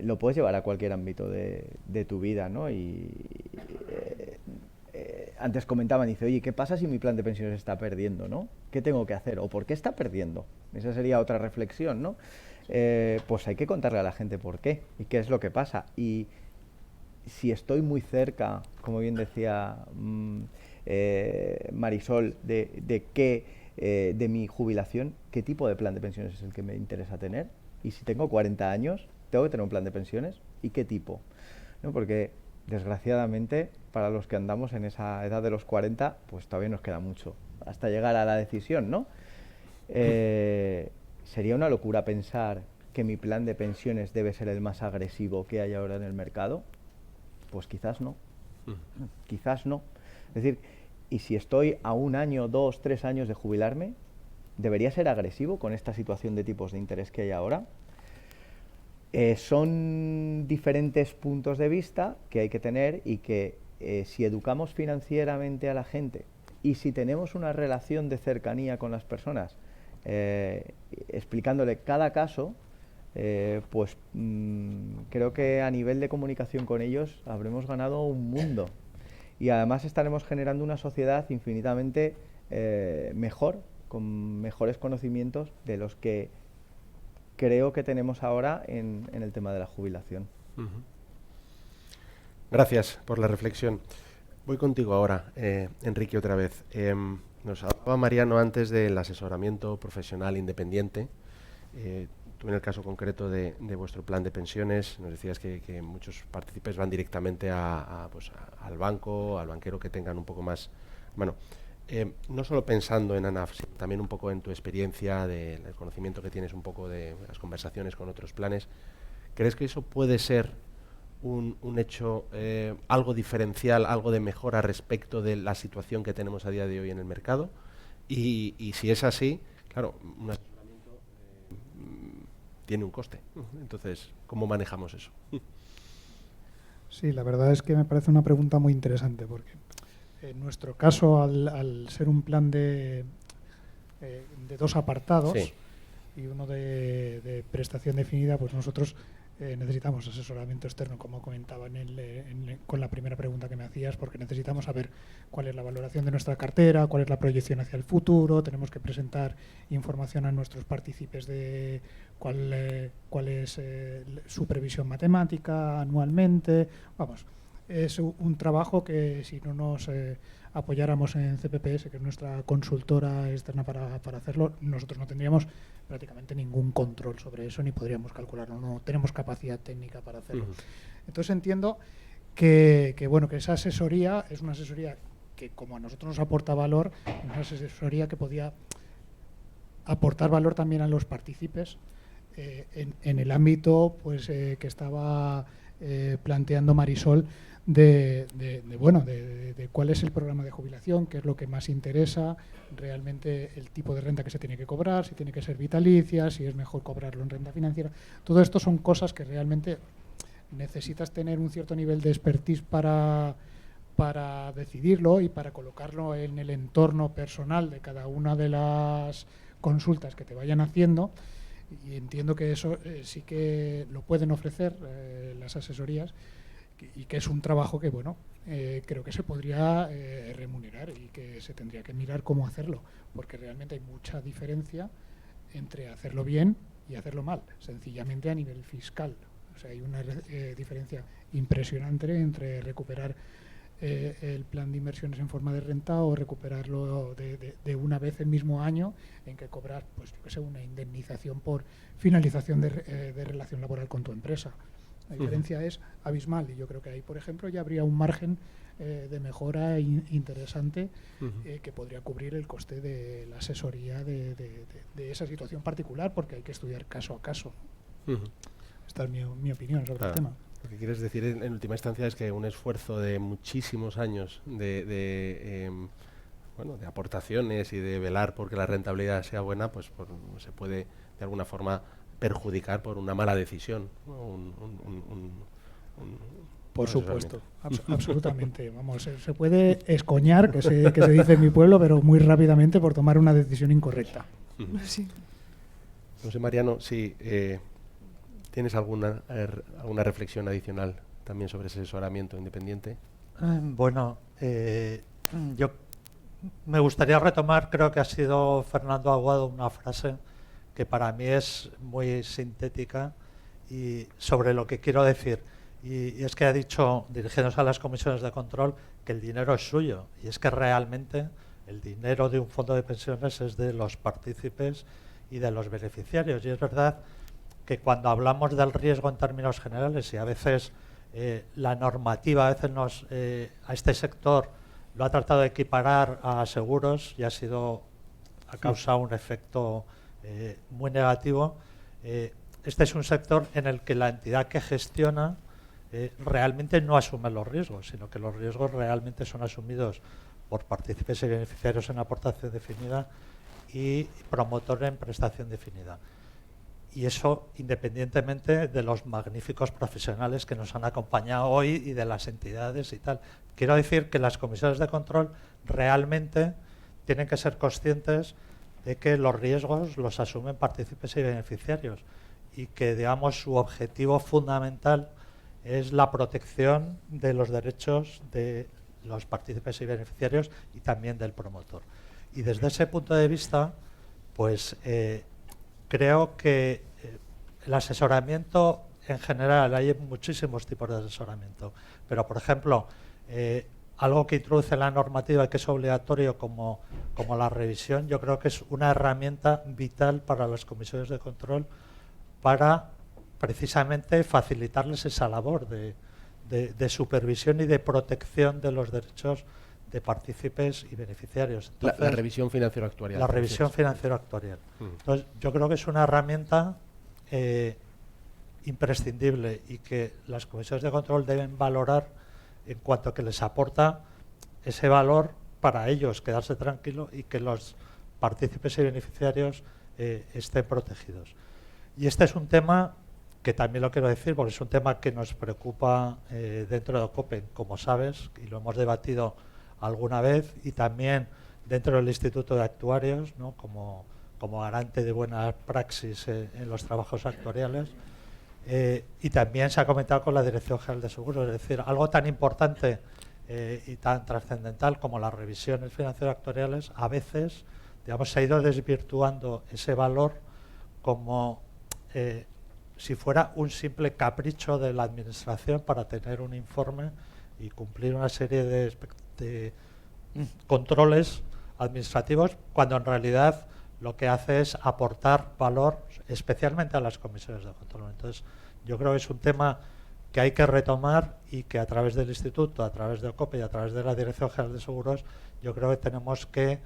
lo puedes llevar a cualquier ámbito de tu vida, ¿no? Antes comentaban, dice, oye, ¿qué pasa si mi plan de pensiones está perdiendo, ¿no? ¿Qué tengo que hacer? ¿O por qué está perdiendo? Esa sería otra reflexión, ¿no? Pues hay que contarle a la gente por qué y qué es lo que pasa. Y si estoy muy cerca, como bien decía Marisol, de mi jubilación, ¿qué tipo de plan de pensiones es el que me interesa tener? Y si tengo 40 años, ¿tengo que tener un plan de pensiones? ¿Y qué tipo? ¿No? Porque desgraciadamente, para los que andamos en esa edad de los 40, pues todavía nos queda mucho hasta llegar a la decisión, ¿no? Sería una locura pensar que mi plan de pensiones debe ser el más agresivo que hay ahora en el mercado. Pues quizás no. Quizás no. Es decir, y si estoy a 1 año, 2, 3 años de jubilarme, ¿debería ser agresivo con esta situación de tipos de interés que hay ahora? Son diferentes puntos de vista que hay que tener y que si educamos financieramente a la gente y si tenemos una relación de cercanía con las personas, explicándole cada caso, pues creo que a nivel de comunicación con ellos habremos ganado un mundo y además estaremos generando una sociedad infinitamente mejor, con mejores conocimientos de los que creo que tenemos ahora en el tema de la jubilación. Gracias por la reflexión. Voy contigo ahora, Enrique, otra vez. Nos hablaba Mariano antes del asesoramiento profesional independiente. Tú en el caso concreto de vuestro plan de pensiones nos decías que muchos partícipes van directamente al banco, al banquero que tengan un poco más... Bueno, no solo pensando en ANAF, sino también un poco en tu experiencia, del conocimiento que tienes un poco de las conversaciones con otros planes, ¿crees que eso puede ser un hecho, algo diferencial, algo de mejora respecto de la situación que tenemos a día de hoy en el mercado? Y si es así, claro, un asesoramiento tiene un coste. Entonces, ¿cómo manejamos eso? Sí, la verdad es que me parece una pregunta muy interesante porque en nuestro caso, al ser un plan de 2 apartados, sí, y uno de prestación definida, pues nosotros necesitamos asesoramiento externo, como comentaba con la primera pregunta que me hacías, porque necesitamos saber cuál es la valoración de nuestra cartera, cuál es la proyección hacia el futuro, tenemos que presentar información a nuestros partícipes de cuál es su previsión matemática anualmente. Vamos, es un trabajo que si no nos apoyáramos en CPPS, que es nuestra consultora externa para hacerlo, nosotros no tendríamos prácticamente ningún control sobre eso ni podríamos calcularlo, no tenemos capacidad técnica para hacerlo. Entonces entiendo que esa asesoría es una asesoría que, como a nosotros nos aporta valor, es una asesoría que podía aportar valor también a los partícipes en el ámbito pues que estaba planteando Marisol de cuál es el programa de jubilación, qué es lo que más interesa, realmente el tipo de renta que se tiene que cobrar, si tiene que ser vitalicia, si es mejor cobrarlo en renta financiera. Todo esto son cosas que realmente necesitas tener un cierto nivel de expertise para decidirlo y para colocarlo en el entorno personal de cada una de las consultas que te vayan haciendo. Y entiendo que eso sí que lo pueden ofrecer las asesorías y que es un trabajo que, creo que se podría remunerar y que se tendría que mirar cómo hacerlo, porque realmente hay mucha diferencia entre hacerlo bien y hacerlo mal, sencillamente a nivel fiscal. O sea, hay una diferencia impresionante entre recuperar el plan de inversiones en forma de renta o recuperarlo de una vez el mismo año en que cobrar una indemnización por finalización de relación laboral con tu empresa. La diferencia es abismal y yo creo que ahí, por ejemplo, ya habría un margen de mejora interesante que podría cubrir el coste de la asesoría de esa situación particular, porque hay que estudiar caso a caso. Esta es mi opinión sobre el tema. Lo que quieres decir en última instancia es que un esfuerzo de muchísimos años de aportaciones y de velar porque la rentabilidad sea buena, pues se puede de alguna forma perjudicar por una mala decisión, ¿no? Por supuesto, absolutamente. Vamos, se puede escoñar, que se dice en mi pueblo, pero muy rápidamente por tomar una decisión incorrecta. Sí. No sé, Mariano, si tienes alguna reflexión adicional también sobre ese asesoramiento independiente. Yo me gustaría retomar, creo que ha sido Fernando Aguado, una frase que para mí es muy sintética y sobre lo que quiero decir. Y es que ha dicho, dirigiéndose a las comisiones de control, que el dinero es suyo. Y es que realmente el dinero de un fondo de pensiones es de los partícipes y de los beneficiarios. Y es verdad que cuando hablamos del riesgo en términos generales, y a veces la normativa a este sector lo ha tratado de equiparar a seguros y ha causado un efecto muy negativo. Este es un sector en el que la entidad que gestiona realmente no asume los riesgos, sino que los riesgos realmente son asumidos por partícipes y beneficiarios en aportación definida y promotor en prestación definida. Y eso independientemente de los magníficos profesionales que nos han acompañado hoy y de las entidades y tal. Quiero decir que las comisiones de control realmente tienen que ser conscientes de que los riesgos los asumen partícipes y beneficiarios y que, digamos, su objetivo fundamental es la protección de los derechos de los partícipes y beneficiarios y también del promotor. Y desde ese punto de vista, pues creo que el asesoramiento en general, hay muchísimos tipos de asesoramiento, pero por ejemplo, algo que introduce la normativa y que es obligatorio como la revisión, yo creo que es una herramienta vital para las comisiones de control para precisamente facilitarles esa labor de supervisión y de protección de los derechos de partícipes y beneficiarios. Entonces, la revisión financiero-actuarial. La revisión financiero-actuarial. Entonces, yo creo que es una herramienta imprescindible y que las comisiones de control deben valorar en cuanto a que les aporta ese valor para ellos, quedarse tranquilos y que los partícipes y beneficiarios estén protegidos. Y este es un tema que también lo quiero decir porque es un tema que nos preocupa dentro de OCOPE, como sabes, y lo hemos debatido alguna vez, y también dentro del Instituto de Actuarios, ¿no? como garante de buena praxis en los trabajos actuariales. Y también se ha comentado con la Dirección General de Seguros, es decir, algo tan importante y tan trascendental como las revisiones financiero-actuariales, a veces, digamos, se ha ido desvirtuando ese valor como si fuera un simple capricho de la Administración para tener un informe y cumplir una serie de controles administrativos, cuando en realidad lo que hace es aportar valor especialmente a las comisiones de control. Entonces, yo creo que es un tema que hay que retomar y que a través del Instituto, a través de OCOPE y a través de la Dirección General de Seguros, yo creo que tenemos que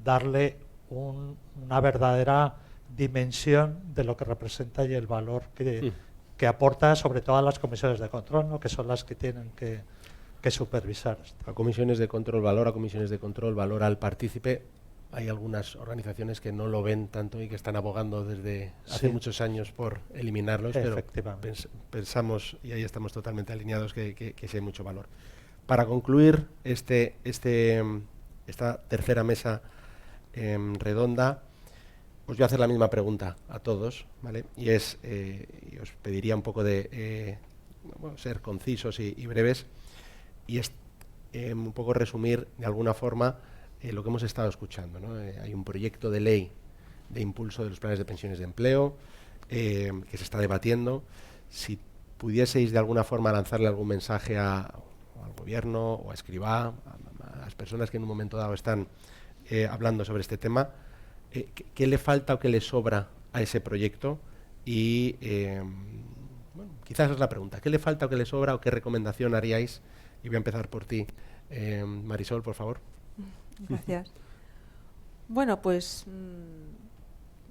darle una verdadera dimensión de lo que representa y el valor que aporta sobre todo a las comisiones de control, ¿no? Que son las que tienen que supervisar esto. A comisiones de control, valor al partícipe. Hay algunas organizaciones que no lo ven tanto y que están abogando desde hace muchos años por eliminarlos, pero pensamos, y ahí estamos totalmente alineados, que sí hay mucho valor. Para concluir esta tercera mesa redonda, os voy a hacer la misma pregunta a todos, ¿vale? Y es, y os pediría un poco de ser concisos y breves, y es un poco resumir de alguna forma lo que hemos estado escuchando, ¿no? Hay un proyecto de ley de impulso de los planes de pensiones de empleo que se está debatiendo. Si pudieseis de alguna forma lanzarle algún mensaje al gobierno o a Escrivá, a las personas que en un momento dado están hablando sobre este tema, ¿qué le falta o qué le sobra a ese proyecto? Y bueno, quizás es la pregunta, ¿qué le falta o qué le sobra o qué recomendación haríais? Y voy a empezar por ti, Marisol, por favor. Gracias. Bueno, pues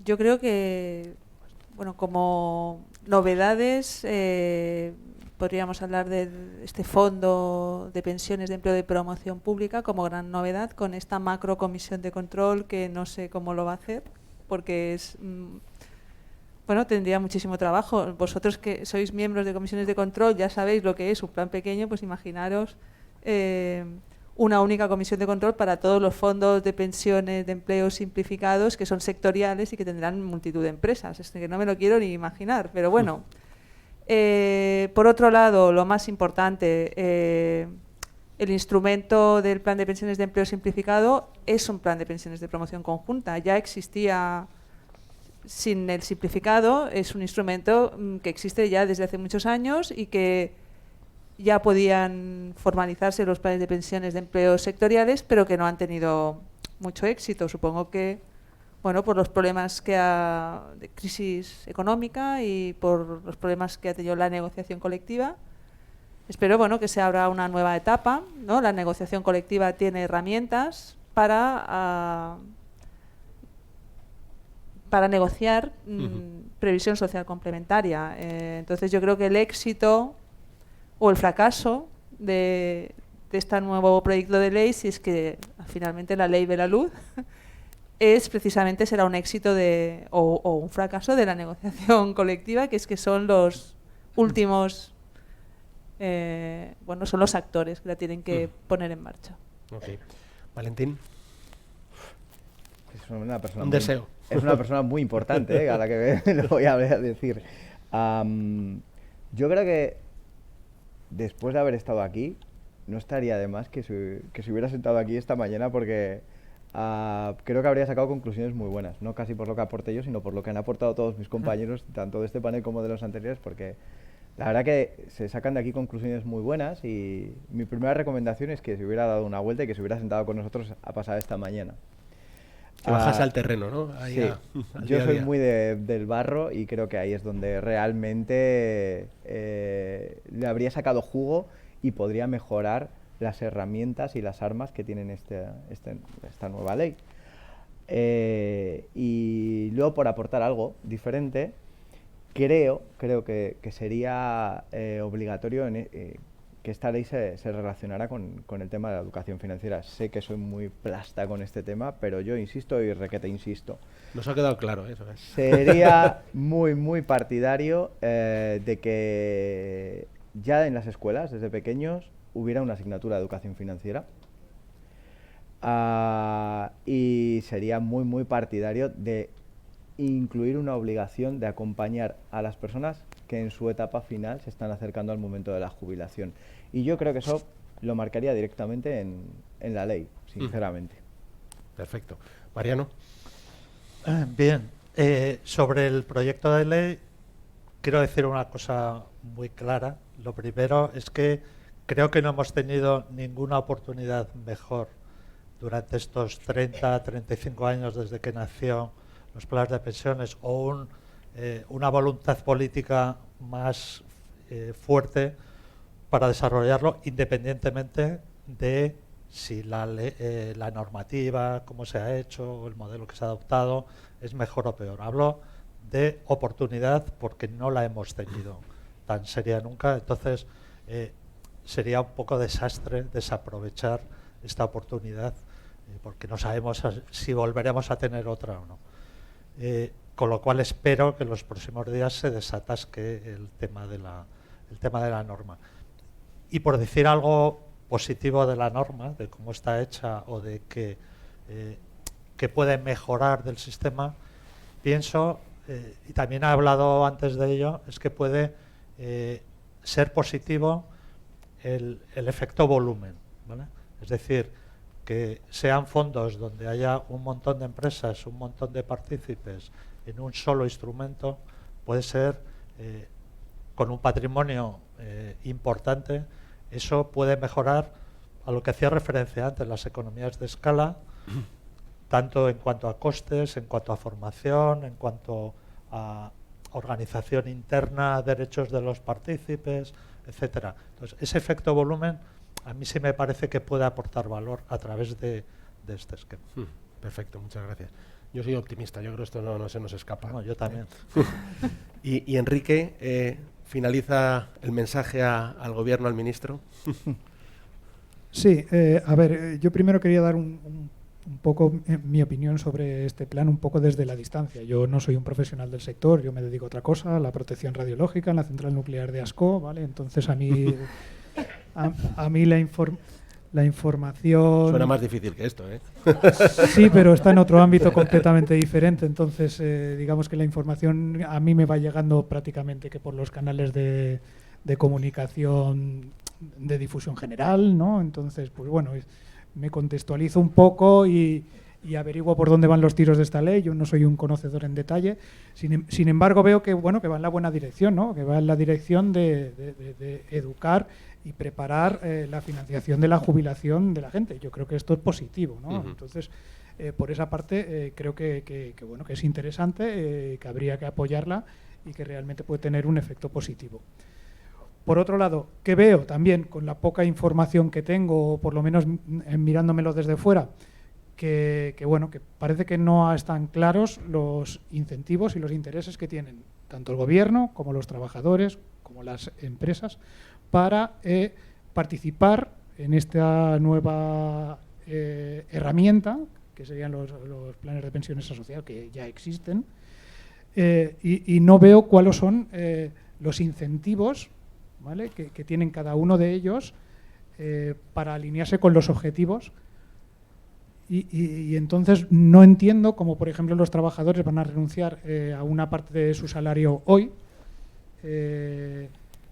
yo creo que, bueno, como novedades, podríamos hablar de este fondo de pensiones de empleo de promoción pública como gran novedad, con esta macro comisión de control que no sé cómo lo va a hacer, porque es bueno, tendría muchísimo trabajo. Vosotros que sois miembros de comisiones de control ya sabéis lo que es un plan pequeño, pues imaginaros una única comisión de control para todos los fondos de pensiones de empleo simplificados que son sectoriales y que tendrán multitud de empresas. Es que no me lo quiero ni imaginar, pero bueno. Por otro lado, lo más importante, el instrumento del plan de pensiones de empleo simplificado es un plan de pensiones de promoción conjunta. Ya existía sin el simplificado, es un instrumento que existe ya desde hace muchos años y que ya podían formalizarse los planes de pensiones de empleo sectoriales, pero que no han tenido mucho éxito. Supongo que, bueno, por los problemas de crisis económica y por los problemas que ha tenido la negociación colectiva. Espero, bueno, que se abra una nueva etapa, ¿no? La negociación colectiva tiene herramientas para negociar previsión social complementaria. Entonces yo creo que el éxito o el fracaso de este nuevo proyecto de ley, si es que finalmente la ley ve la luz, será un éxito o un fracaso de la negociación colectiva, que son los últimos, bueno, son los actores que la tienen que poner en marcha. Okay. Valentín. Es una persona un deseo. Es una persona muy importante, a la que lo voy a decir. Yo creo que después de haber estado aquí, no estaría de más que se hubiera sentado aquí esta mañana, porque creo que habría sacado conclusiones muy buenas, no casi por lo que aporte yo, sino por lo que han aportado todos mis compañeros, tanto de este panel como de los anteriores, porque la verdad que se sacan de aquí conclusiones muy buenas, y mi primera recomendación es que se hubiera dado una vuelta y que se hubiera sentado con nosotros a pasar esta mañana. Que bajas al terreno, ¿no? Ahí sí, yo soy muy del barro y creo que ahí es donde realmente le habría sacado jugo y podría mejorar las herramientas y las armas que tienen esta nueva ley. Y luego, por aportar algo diferente, creo que sería obligatorio que esta ley se relacionara con el tema de la educación financiera. Sé que soy muy plasta con este tema, pero yo insisto y requete insisto. Nos ha quedado claro eso. Sería muy partidario de que ya en las escuelas, desde pequeños, hubiera una asignatura de educación financiera. Y sería muy partidario de incluir una obligación de acompañar a las personas que en su etapa final se están acercando al momento de la jubilación. Y yo creo que eso lo marcaría directamente en la ley, sinceramente. Perfecto. Mariano. Bien, sobre el proyecto de ley quiero decir una cosa muy clara. Lo primero es que creo que no hemos tenido ninguna oportunidad mejor durante estos 30, 35 años desde que nació los planes de pensiones o una voluntad política más fuerte para desarrollarlo, independientemente de si la normativa, cómo se ha hecho, o el modelo que se ha adoptado es mejor o peor. Hablo de oportunidad porque no la hemos tenido tan seria nunca, entonces sería un poco desastre desaprovechar esta oportunidad porque no sabemos si volveremos a tener otra o no. Con lo cual espero que en los próximos días se desatasque el tema de la norma. Y por decir algo positivo de la norma, de cómo está hecha o de que puede mejorar del sistema, pienso, y también he hablado antes de ello, es que puede ser positivo el efecto volumen, ¿vale? Es decir, que sean fondos donde haya un montón de empresas, un montón de partícipes en un solo instrumento, puede ser con un patrimonio importante. Eso puede mejorar a lo que hacía referencia antes, las economías de escala, tanto en cuanto a costes, en cuanto a formación, en cuanto a organización interna, derechos de los partícipes, etcétera. Entonces, ese efecto volumen a mí sí me parece que puede aportar valor a través de este esquema. Perfecto, muchas gracias. Yo soy optimista, yo creo que esto no se nos escapa. No, yo también. Y Enrique, finaliza el mensaje al gobierno, al ministro. Sí, a ver, yo primero quería dar un poco mi opinión sobre este plan, un poco desde la distancia. Yo no soy un profesional del sector, yo me dedico a otra cosa, a la protección radiológica en la central nuclear de Ascó, ¿vale? Entonces a mí la información... Suena más difícil que esto, ¿eh? Sí, pero está en otro ámbito completamente diferente. Entonces, digamos que la información a mí me va llegando prácticamente que por los canales de comunicación de difusión general, ¿no? Entonces, pues bueno, me contextualizo un poco y averiguo por dónde van los tiros de esta ley. Yo no soy un conocedor en detalle. Sin embargo, veo que, bueno, que va en la buena dirección, ¿no? Que va en la dirección de educar y preparar la financiación de la jubilación de la gente. Yo creo que esto es positivo, ¿no? Entonces, por esa parte, creo que bueno, que es interesante, que habría que apoyarla y que realmente puede tener un efecto positivo. Por otro lado, que veo también con la poca información que tengo, o por lo menos mirándomelo desde fuera, que bueno, que parece que no están claros los incentivos y los intereses que tienen tanto el gobierno como los trabajadores, como las empresas, para participar en esta nueva herramienta, que serían los planes de pensiones asociados, que ya existen, y no veo cuáles son los incentivos, ¿vale?, que tienen cada uno de ellos para alinearse con los objetivos. Y entonces no entiendo cómo, por ejemplo, los trabajadores van a renunciar a una parte de su salario hoy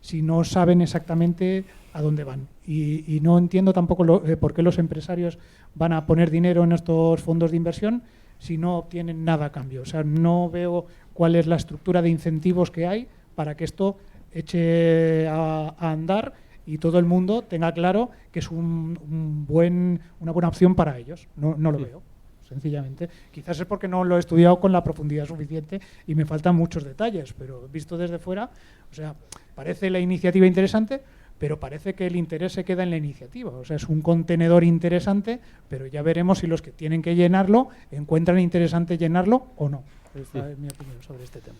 si no saben exactamente a dónde van. Y no entiendo tampoco por qué los empresarios van a poner dinero en estos fondos de inversión si no obtienen nada a cambio. O sea, no veo cuál es la estructura de incentivos que hay para que esto eche a andar y todo el mundo tenga claro que es una buena opción para ellos. No lo veo, sencillamente. Quizás es porque no lo he estudiado con la profundidad suficiente y me faltan muchos detalles, pero visto desde fuera, o sea, parece la iniciativa interesante, pero parece que el interés se queda en la iniciativa. O sea, es un contenedor interesante, pero ya veremos si los que tienen que llenarlo encuentran interesante llenarlo o no. Esta es mi opinión sobre este tema.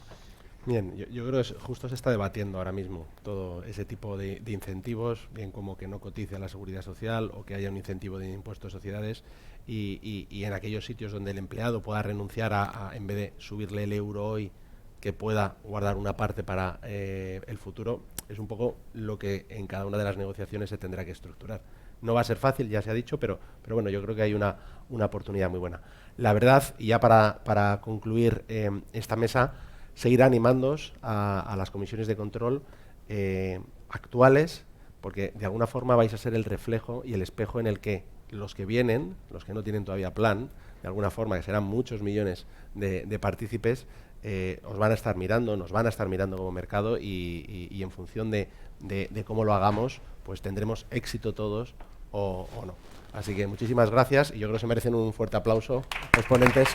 Bien, yo creo que justo se está debatiendo ahora mismo todo ese tipo de incentivos, bien como que no cotice a la seguridad social o que haya un incentivo de impuestos de sociedades y en aquellos sitios donde el empleado pueda renunciar en vez de subirle el euro hoy, que pueda guardar una parte para el futuro, es un poco lo que en cada una de las negociaciones se tendrá que estructurar. No va a ser fácil, ya se ha dicho, pero bueno, yo creo que hay una oportunidad muy buena. La verdad, y ya para concluir esta mesa, seguir animándoos a las comisiones de control actuales, porque de alguna forma vais a ser el reflejo y el espejo en el que los que vienen, los que no tienen todavía plan, de alguna forma, que serán muchos millones de partícipes, os van a estar mirando, nos van a estar mirando como mercado y en función de cómo lo hagamos, pues tendremos éxito todos o no. Así que muchísimas gracias y yo creo que se merecen un fuerte aplauso los ponentes.